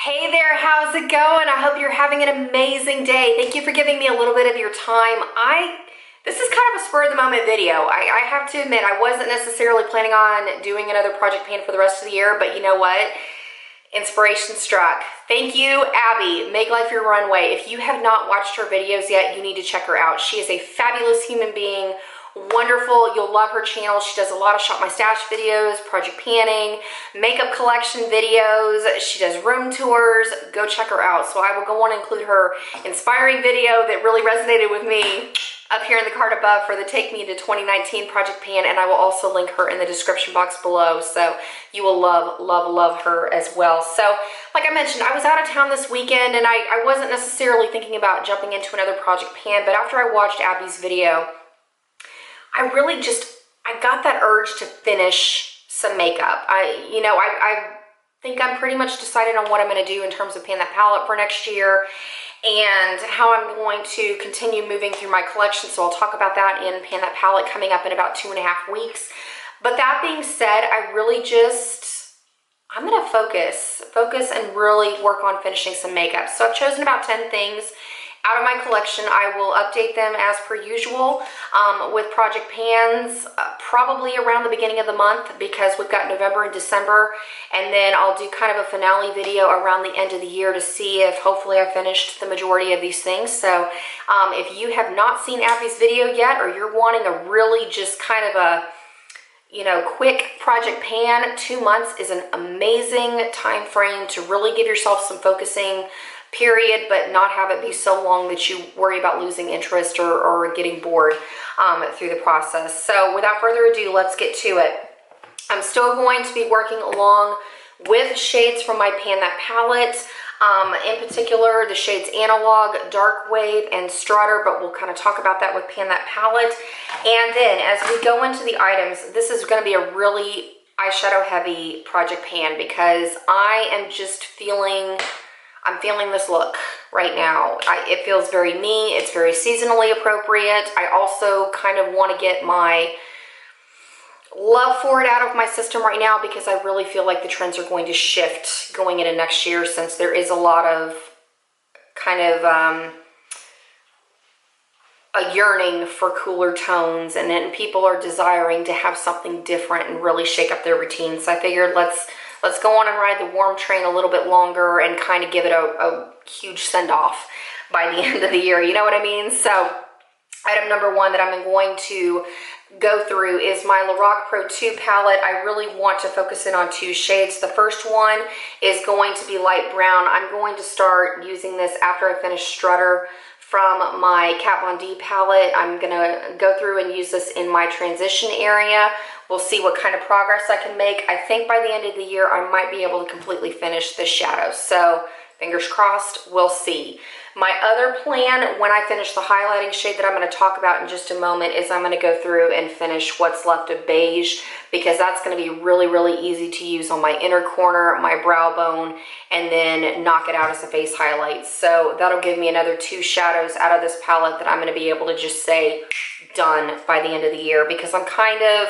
Hey there, how's it going? I hope you're having an amazing day. Thank you for giving me a little bit of your time. This is kind of a spur of the moment video. I have to admit, I wasn't necessarily planning on doing another project pan for the rest of the year, but you know what? Inspiration struck. Thank you, Abbie. Make Life Your Runway. If you have not watched her videos yet, you need to check her out. She is a fabulous human being. Wonderful. You'll love her channel. She does a lot of Shop My Stash videos, project panning, makeup collection videos. She does room tours. Go check her out. So I will go on and include her inspiring video that really resonated with me up here in the card above for the Take Me to 2019 project pan, and I will also link her in the description box below, so you will love her as well. So like I mentioned, I was out of town this weekend and I wasn't necessarily thinking about jumping into another project pan, but after I watched Abbie's video, I got that urge to finish some makeup. I think I'm pretty much decided on what I'm going to do in terms of pan that palette for next year and how I'm going to continue moving through my collection. So I'll talk about that in Pan That Palette coming up in about 2.5 weeks. But that being said, I'm going to focus and really work on finishing some makeup. So I've chosen about 10 things out of my collection. I will update them as per usual with project pans probably around the beginning of the month, because we've got November and December, and then I'll do kind of a finale video around the end of the year to see if hopefully I finished the majority of these things. So if you have not seen Abbie's video yet, or you're wanting a really just kind of a quick project pan, 2 months is an amazing time frame to really give yourself some focusing period, but not have it be so long that you worry about losing interest or getting bored through the process. So without further ado, let's get to it. I'm still going to be working along with shades from my Pan That palette, in particular the shades Analog, Dark Wave, and Strutter, but we'll kind of talk about that with Pan That palette. And then as we go into the items, this is going to be a really eyeshadow heavy project pan, because I'm feeling this look right now. It feels very me. It's very seasonally appropriate. I also kind of want to get my love for it out of my system right now, because I really feel like the trends are going to shift going into next year, since there is a lot of kind of a yearning for cooler tones, and then people are desiring to have something different and really shake up their routine. So I figured let's go on and ride the warm train a little bit longer and kind of give it a huge send-off by the end of the year. You know what I mean? So item number one that I'm going to go through is my Lorac Pro 2 palette. I really want to focus in on 2 shades. The first one is going to be light brown. I'm going to start using this after I finish Strutter from my Kat Von D palette. I'm going to go through and use this in my transition area. We'll see what kind of progress I can make. I think by the end of the year, I might be able to completely finish the shadows. So fingers crossed, we'll see. My other plan when I finish the highlighting shade that I'm going to talk about in just a moment is I'm going to go through and finish what's left of beige, because that's going to be really easy to use on my inner corner, my brow bone, and then knock it out as a face highlight. So that'll give me another 2 shadows out of this palette that I'm going to be able to just say done by the end of the year, because I'm kind of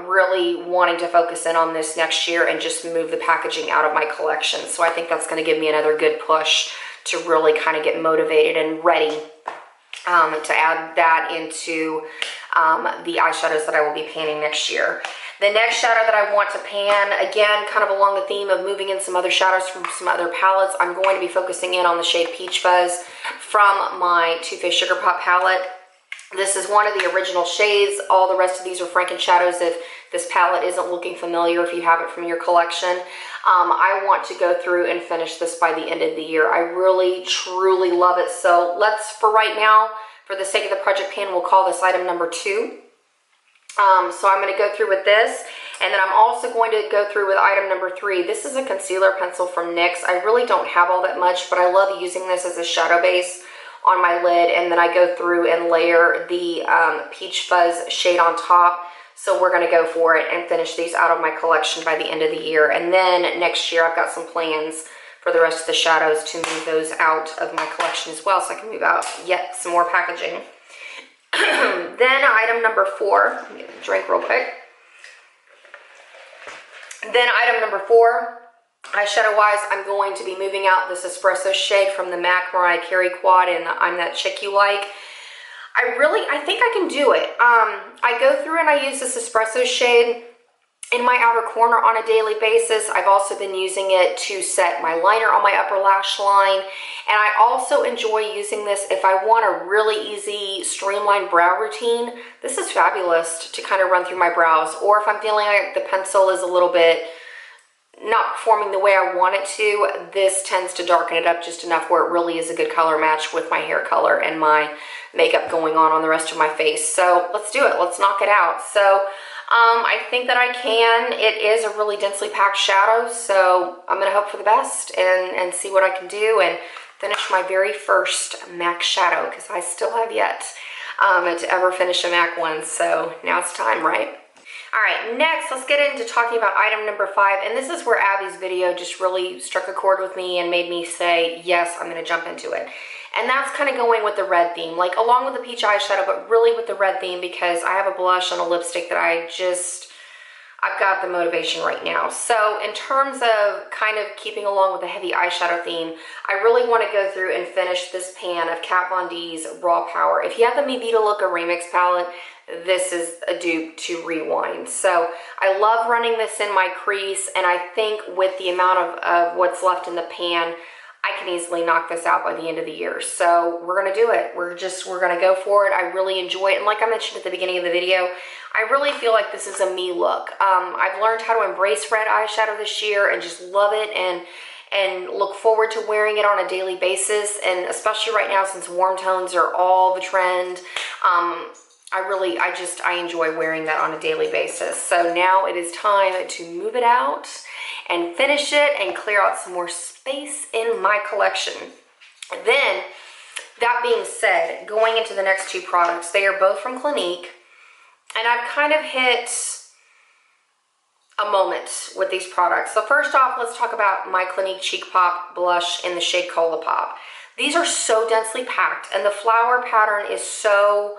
really wanting to focus in on this next year and just move the packaging out of my collection. So I think that's going to give me another good push to really kind of get motivated and ready to add that into the eyeshadows that I will be panning next year. The next shadow that I want to pan, again, kind of along the theme of moving in some other shadows from some other palettes, I'm going to be focusing in on the shade Peach Fuzz from my Too Faced Sugar Pop palette. This is one of the original shades. All the rest of these are Franken shadows if this palette isn't looking familiar, if you have it from your collection. I want to go through and finish this by the end of the year. I really, truly love it. So let's, for right now, for the sake of the project pan, we'll call this item number 2. So I'm going to go through with this, and then I'm also going to go through with item number 3. This is a concealer pencil from NYX. I really don't have all that much, but I love using this as a shadow base on my lid, and then I go through and layer the Peach Fuzz shade on top. So we're going to go for it and finish these out of my collection by the end of the year. And then next year I've got some plans for the rest of the shadows to move those out of my collection as well, so I can move out yet some more packaging. Then item number 4, let me get a drink real quick. Then item number 4 Eyeshadow wise, I'm going to be moving out this espresso shade from the MAC Mariah Carey quad and I'm That Chick You Like. I think I can do it. I go through and I use this espresso shade in my outer corner on a daily basis. I've also been using it to set my liner on my upper lash line. And I also enjoy using this if I want a really easy streamlined brow routine. This is fabulous to kind of run through my brows. Or if I'm feeling like the pencil is a little bit not performing the way I want it to, this tends to darken it up just enough where it really is a good color match with my hair color and my makeup going on the rest of my face. So let's do it. Let's knock it out. So I think that I can. It is a really densely packed shadow, so I'm going to hope for the best and see what I can do and finish my very first MAC shadow, because I still have yet to ever finish a MAC one. So now it's time, right? All right, next, let's get into talking about item number 5. And this is where Abbie's video just really struck a chord with me and made me say, yes, I'm going to jump into it. And that's kind of going with the red theme, like along with the peach eyeshadow, but really with the red theme, because I have a blush and a lipstick that I've got the motivation right now. So in terms of kind of keeping along with the heavy eyeshadow theme, I really want to go through and finish this pan of Kat Von D's Raw Power. If you have the Mi Vida Loca Remix palette, this is a dupe to rewind. So I love running this in my crease, and I think with the amount of what's left in the pan, I can easily knock this out by the end of the year. So we're gonna do it. We're gonna go for it. I really enjoy it. And like I mentioned at the beginning of the video, I really feel like this is a me look. I've learned how to embrace red eyeshadow this year and just love it and look forward to wearing it on a daily basis. And especially right now, since warm tones are all the trend, I enjoy wearing that on a daily basis. So now it is time to move it out and finish it and clear out some more space in my collection. Then, that being said, going into the next 2 products, they are both from Clinique, and I've kind of hit a moment with these products. So first off, let's talk about my Clinique Cheek Pop blush in the shade Cola Pop. These are so densely packed, and the flower pattern is so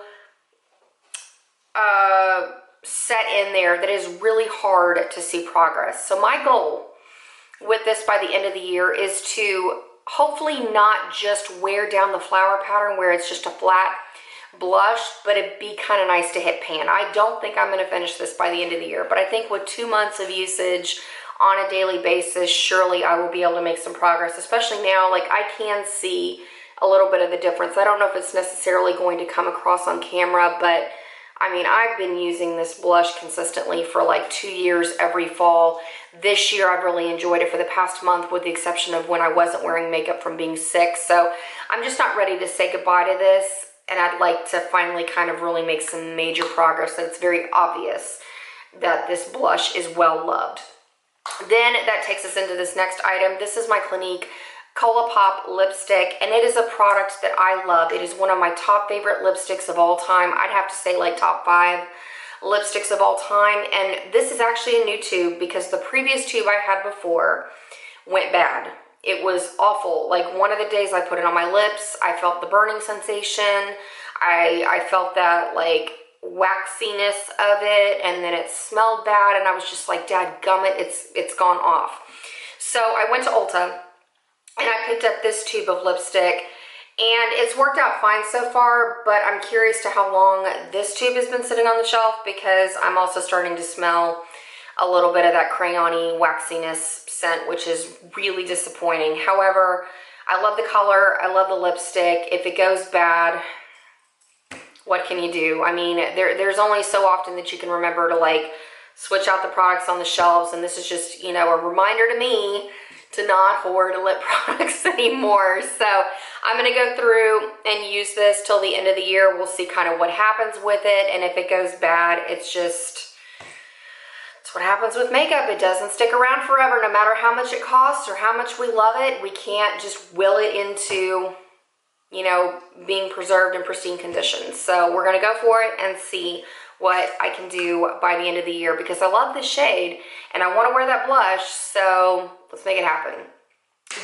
set in there that is really hard to see progress. So my goal with this by the end of the year is to hopefully not just wear down the flower pattern where it's just a flat blush, but it'd be kind of nice to hit pan. I don't think I'm going to finish this by the end of the year, but I think with 2 months of usage on a daily basis, surely I will be able to make some progress, especially now. Like, I can see a little bit of the difference. I don't know if it's necessarily going to come across on camera, but I mean, I've been using this blush consistently for like 2 years every fall. This year, I've really enjoyed it for the past month, with the exception of when I wasn't wearing makeup from being sick. So I'm just not ready to say goodbye to this, and I'd like to finally kind of really make some major progress. So it's very obvious that this blush is well loved. Then that takes us into this next item. This is my Clinique Cola Pop lipstick, and it is a product that I love. It is one of my top favorite lipsticks of all time. I'd have to say like top 5 lipsticks of all time. And this is actually a new tube, because the previous tube I had before went bad. It was awful. Like, one of the days I put it on my lips, I felt the burning sensation. I felt that like waxiness of it, and then it smelled bad, and I was just like, dadgummit, it's gone off. So I went to Ulta and I picked up this tube of lipstick, and it's worked out fine so far, but I'm curious to how long this tube has been sitting on the shelf, because I'm also starting to smell a little bit of that crayon-y waxiness scent, which is really disappointing. However, I love the color, I love the lipstick. If it goes bad, what can you do? I mean, there's only so often that you can remember to like switch out the products on the shelves, and this is just, you know, a reminder to me to not hoard lip products anymore. So I'm gonna go through and use this till the end of the year. We'll see kind of what happens with it, and if it goes bad, it's what happens with makeup. It doesn't stick around forever, no matter how much it costs or how much we love it. We can't just will it into, you know, being preserved in pristine condition. So we're gonna go for it and see what I can do by the end of the year, because I love this shade and I want to wear that blush, so let's make it happen.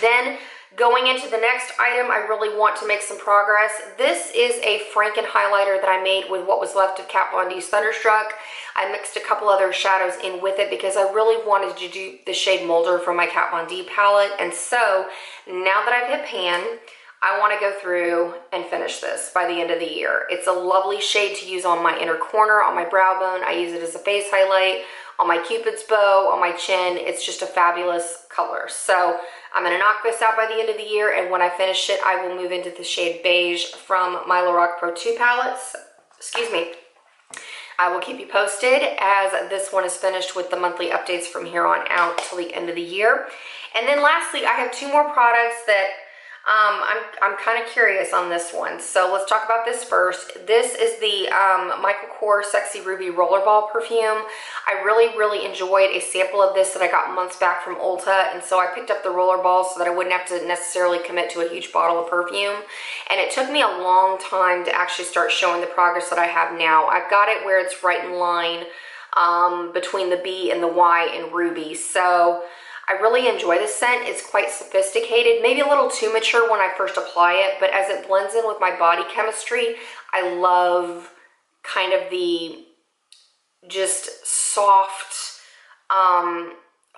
Then Going into the next item, I really want to make some progress. This is a Franken highlighter that I made with what was left of Kat Von D's Thunderstruck. I mixed a couple other shadows in with it because I really wanted to do the shade Molder from my Kat Von D palette. And so now that I've hit pan, I want to go through and finish this by the end of the year. It's a lovely shade to use on my inner corner, on my brow bone. I use it as a face highlight, on my Cupid's bow, on my chin. It's just a fabulous color. So I'm going to knock this out by the end of the year, and when I finish it, I will move into the shade Beige from my Lorac Pro 2 palettes. Excuse me. I will keep you posted as this one is finished with the monthly updates from here on out till the end of the year. And then lastly, I have two more products that I'm kind of curious on this one. So let's talk about this first. This is the Michael Kors Sexy Ruby Rollerball perfume. I really enjoyed a sample of this that I got months back from Ulta, and so I picked up the rollerball so that I wouldn't have to necessarily commit to a huge bottle of perfume. And it took me a long time to actually start showing the progress that I have now. I've got it where it's right in line between the B and the Y in Ruby. So I really enjoy this scent. It's quite sophisticated, maybe a little too mature when I first apply it, but as it blends in with my body chemistry, I love kind of the just soft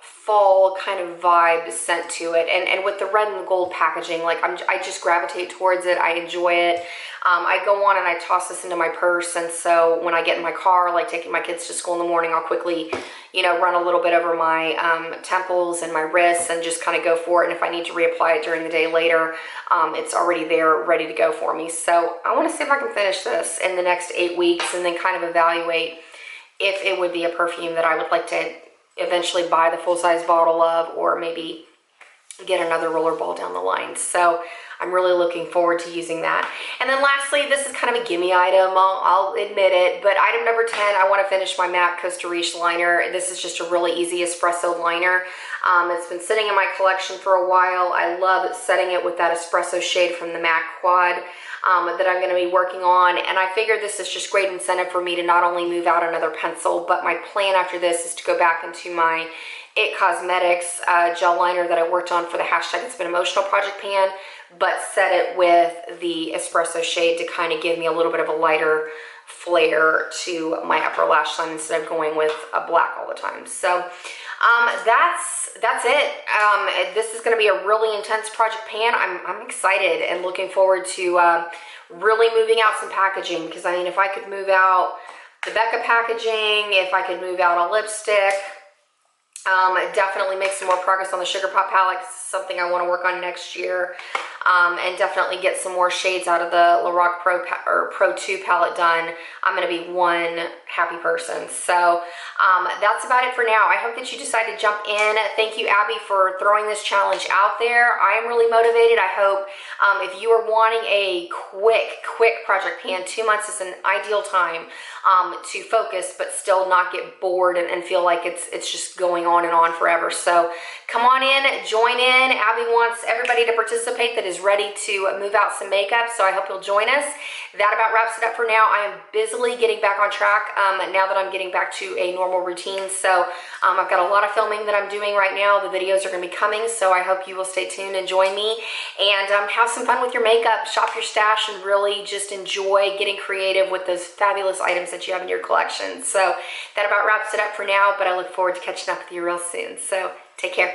fall kind of vibe scent to it. And with the red and gold packaging, like I just gravitate towards it. I enjoy it. I go on and I toss this into my purse, and so when I get in my car, like taking my kids to school in the morning, I'll quickly, you know, run a little bit over my temples and my wrists and just kind of go for it. And if I need to reapply it during the day later, it's already there ready to go for me. So I want to see if I can finish this in the next 8 weeks and then kind of evaluate if it would be a perfume that I would like to eventually buy the full-size bottle of, or maybe get another rollerball down the line. So I'm really looking forward to using that. And then lastly, this is kind of a gimme item, I'll admit it, but item number 10, I want to finish my MAC Costa Riche liner. This is just a really easy espresso liner. It's been sitting in my collection for a while. I love setting it with that espresso shade from the MAC Quad that I'm going to be working on, and I figured this is just great incentive for me to not only move out another pencil, but my plan after this is to go back into my It Cosmetics gel liner that I worked on for the hashtag It's Been Emotional project pan, but set it with the espresso shade to kind of give me a little bit of a lighter flare to my upper lash line instead of going with a black all the time. So that's it. This is going to be a really intense project pan. I'm excited and looking forward to really moving out some packaging, because I mean, if I could move out the Becca packaging, if I could move out a lipstick, definitely make some more progress on the Sugar Pop palette. This is something I want to work on next year, and definitely get some more shades out of the Lorac Pro 2 palette done. I'm going to be one happy person. So that's about it for now. I hope that you decide to jump in. Thank you, Abby, for throwing this challenge out there. I am really motivated. I hope if you are wanting a quick project pan, 2 months is an ideal time to focus but still not get bored and feel like it's just going on and on forever. So come on in, join in. Abby wants everybody to participate that is ready to move out some makeup, so I hope you'll join us. That about wraps it up for now. I am busily getting back on track now that I'm getting back to a normal routine. So I've got a lot of filming that I'm doing right now. The videos are going to be coming, so I hope you will stay tuned and join me, and have some fun with your makeup, shop your stash, and really just enjoy getting creative with those fabulous items that you have in your collection. So that about wraps it up for now, but I look forward to catching up with you real soon. So take care.